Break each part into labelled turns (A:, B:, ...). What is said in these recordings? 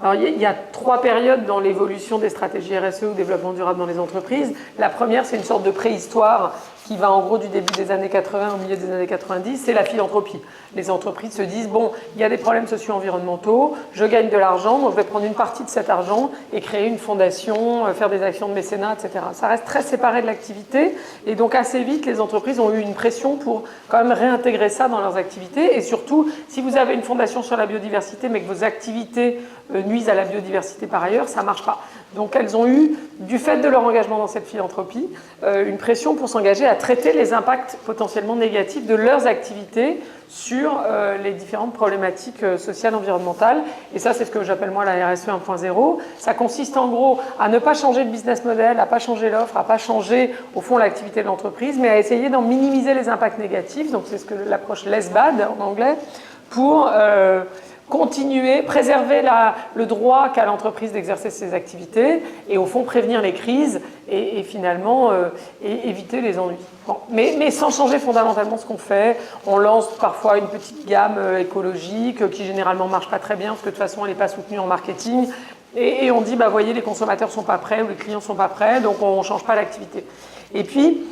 A: Alors, il y a 3 périodes dans l'évolution des stratégies RSE ou développement durable dans les entreprises. La première, c'est une sorte de préhistoire qui va en gros du début des années 80 au milieu des années 90, c'est la philanthropie. Les entreprises se disent, bon, il y a des problèmes socio-environnementaux, je gagne de l'argent, donc je vais prendre une partie de cet argent et créer une fondation, faire des actions de mécénat, etc. Ça reste très séparé de l'activité et donc assez vite, les entreprises ont eu une pression pour quand même réintégrer ça dans leurs activités et surtout, si vous avez une fondation sur la biodiversité mais que vos activités nuisent à la biodiversité par ailleurs, ça ne marche pas. Donc elles ont eu, du fait de leur engagement dans cette philanthropie, une pression pour s'engager à traiter les impacts potentiellement négatifs de leurs activités sur les différentes problématiques sociales, environnementales. Et ça, c'est ce que j'appelle moi la RSE 1.0. Ça consiste en gros à ne pas changer de business model, à ne pas changer l'offre, à ne pas changer au fond l'activité de l'entreprise, mais à essayer d'en minimiser les impacts négatifs. Donc c'est ce que l'approche less bad en anglais, pour continuer, préserver le droit qu'a l'entreprise d'exercer ses activités et au fond prévenir les crises et finalement éviter les ennuis. Bon, mais sans changer fondamentalement ce qu'on fait. On lance parfois une petite gamme écologique qui généralement ne marche pas très bien parce que de toute façon elle n'est pas soutenue en marketing et on dit, bah voyez, les consommateurs ne sont pas prêts ou les clients ne sont pas prêts, donc on ne change pas l'activité. Et puis,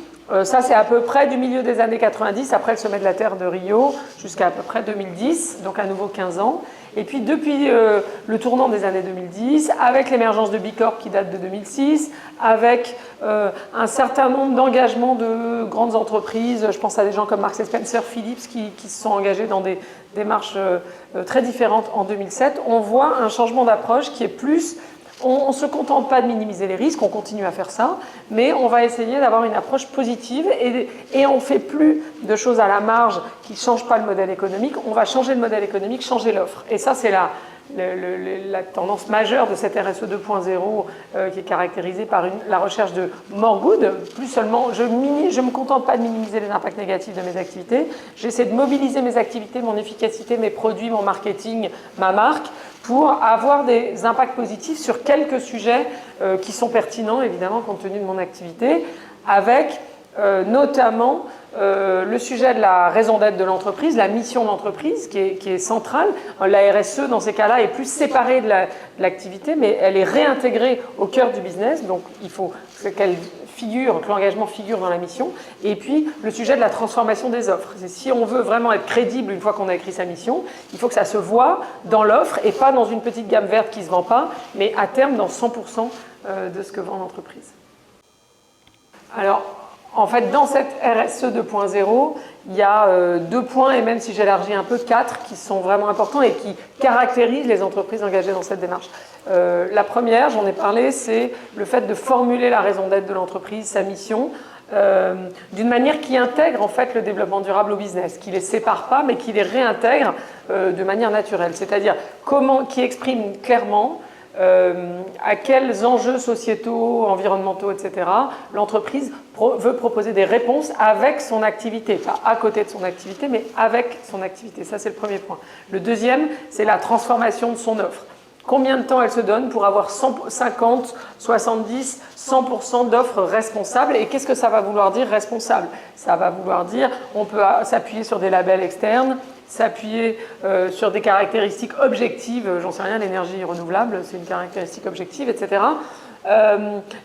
A: ça, c'est à peu près du milieu des années 90, après le sommet de la Terre de Rio, jusqu'à peu près 2010, donc à nouveau 15 ans. Et puis, depuis le tournant des années 2010, avec l'émergence de Bicorp qui date de 2006, avec un certain nombre d'engagements de grandes entreprises, je pense à des gens comme Marks & Spencer, Philips, qui se sont engagés dans des démarches très différentes en 2007, on voit un changement d'approche qui est plus... On ne se contente pas de minimiser les risques, on continue à faire ça, mais on va essayer d'avoir une approche positive et on ne fait plus de choses à la marge qui ne changent pas le modèle économique, on va changer le modèle économique, changer l'offre. Et ça, c'est la tendance majeure de cette RSE 2.0 qui est caractérisée par la recherche de more good. Plus seulement, je ne me contente pas de minimiser les impacts négatifs de mes activités, j'essaie de mobiliser mes activités, mon efficacité, mes produits, mon marketing, ma marque, pour avoir des impacts positifs sur quelques sujets qui sont pertinents, évidemment, compte tenu de mon activité, avec notamment le sujet de la raison d'être de l'entreprise, la mission d'entreprise qui est centrale. La RSE, dans ces cas-là, est plus séparée de l'activité, mais elle est réintégrée au cœur du business, donc il faut que l'engagement figure dans la mission. Et puis, le sujet de la transformation des offres. Si on veut vraiment être crédible une fois qu'on a écrit sa mission, il faut que ça se voit dans l'offre et pas dans une petite gamme verte qui ne se vend pas, mais à terme dans 100% de ce que vend l'entreprise. Alors, en fait, dans cette RSE 2.0, il y a 2 points, et même si j'élargis un peu, 4 qui sont vraiment importants et qui caractérisent les entreprises engagées dans cette démarche. La première, j'en ai parlé, c'est le fait de formuler la raison d'être de l'entreprise, sa mission, d'une manière qui intègre en fait le développement durable au business, qui ne les sépare pas, mais qui les réintègre de manière naturelle. C'est-à-dire qui exprime clairement à quels enjeux sociétaux, environnementaux, etc. l'entreprise veut proposer des réponses avec son activité, pas à côté de son activité, mais avec son activité. Ça, c'est le premier point. Le deuxième, c'est la transformation de son offre. Combien de temps elle se donne pour avoir 50, 70, 100% d'offres responsables? Et qu'est-ce que ça va vouloir dire responsable? Ça va vouloir dire on peut s'appuyer sur des labels externes, s'appuyer sur des caractéristiques objectives, j'en sais rien, l'énergie renouvelable, c'est une caractéristique objective, etc.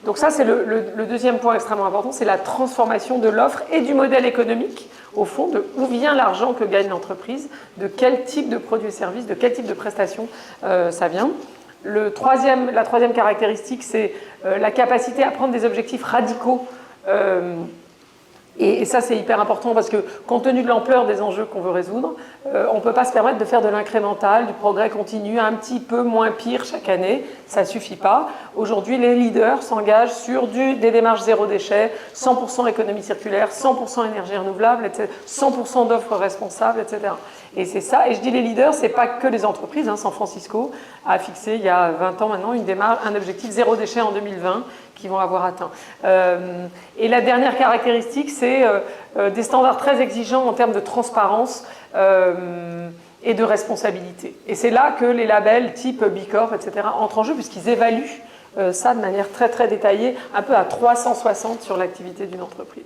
A: Donc ça, c'est le deuxième point extrêmement important, c'est la transformation de l'offre et du modèle économique, au fond, de où vient l'argent que gagne l'entreprise, de quel type de produits et services, de quel type de prestations ça vient. La troisième caractéristique, c'est la capacité à prendre des objectifs radicaux. Et ça, c'est hyper important parce que, compte tenu de l'ampleur des enjeux qu'on veut résoudre, on ne peut pas se permettre de faire de l'incrémental, du progrès continu, un petit peu moins pire chaque année. Ça ne suffit pas. Aujourd'hui, les leaders s'engagent sur des démarches zéro déchet, 100% économie circulaire, 100% énergie renouvelable, 100% d'offres responsables, etc. Et c'est ça. Et je dis les leaders, ce n'est pas que les entreprises. San Francisco a fixé, il y a 20 ans maintenant, un objectif zéro déchet en 2020 qu'ils vont avoir atteint. Et la dernière caractéristique, c'est des standards très exigeants en termes de transparence et de responsabilité. Et c'est là que les labels type Bicorp, etc. entrent en jeu, puisqu'ils évaluent ça de manière très très détaillée, un peu à 360 sur l'activité d'une entreprise.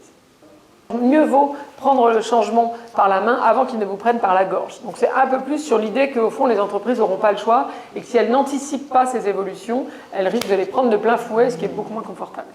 A: Mieux vaut prendre le changement par la main avant qu'il ne vous prenne par la gorge. Donc c'est un peu plus sur l'idée qu'au fond les entreprises n'auront pas le choix et que si elles n'anticipent pas ces évolutions, elles risquent de les prendre de plein fouet, ce qui est beaucoup moins confortable.